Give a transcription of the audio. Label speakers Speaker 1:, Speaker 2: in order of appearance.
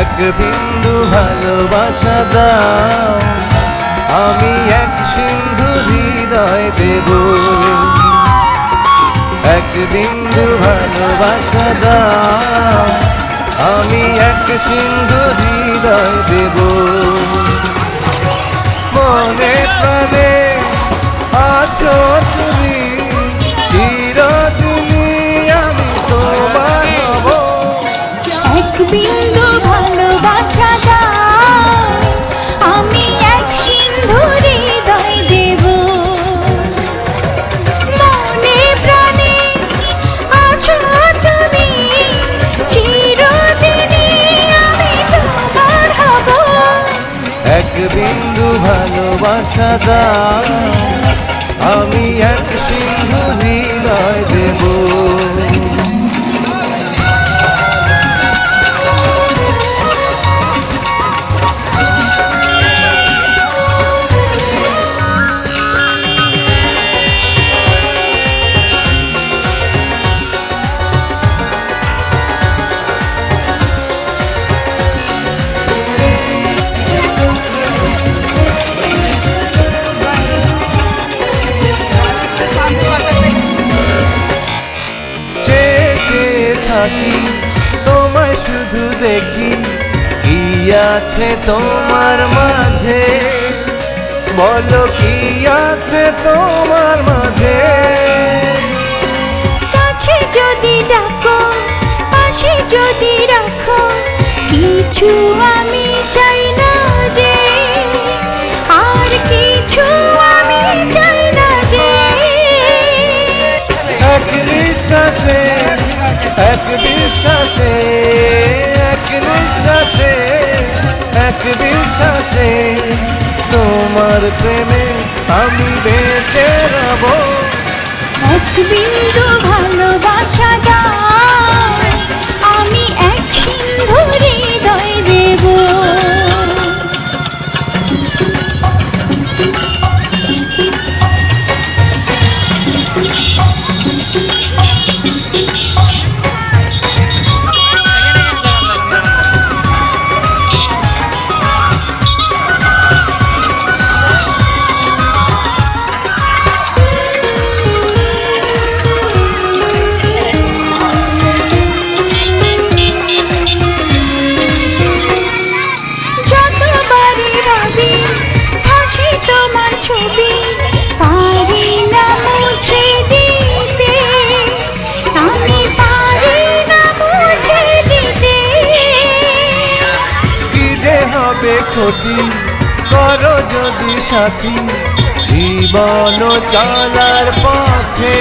Speaker 1: এক বিন্দু ভালোবাসা দাও, আমি এক সিন্ধু হৃদয় দেব। এক বিন্দু ভালোবাসা দাও, আমি এক সিন্ধু হৃদয় দেব। মনে প্রাণে আছো তুমি, চিরদিনই আমি তোমার হব।
Speaker 2: এক বিন্দু ভালোবাসা দাও, আমি এক সিন্ধু হৃদয় দেব। মনে প্রাণে আছো তুমি, চিরদিনই আমি তোমার হব।
Speaker 1: এক বিন্দু ভালোবাসা দাও, আমি এক সিন্ধু হৃদয় দেব। থাকি তোমায় শুধু দেখি, কি আছে তোমার মাঝে, বলো কি আছে তোমার মাঝে।
Speaker 2: কাছে যদি ডাকো, পাশে যদি রাখো, কিছু আমি চাই না যে, আর কিছু আমি চাই না যে।
Speaker 1: এক নিঃশ্বাসে, এক বিশ্বাসে, এক নিঃশ্বাসে, এক বিশ্বাসে, তোমার প্রেমে আমি বেঁচে রব।
Speaker 2: এক বিন্দু ভালোবাসা দাও, আমি এক সিন্ধু হৃদয় দেব।
Speaker 1: ক্ষতি করো যদি সাথী, জীবন চলার পথে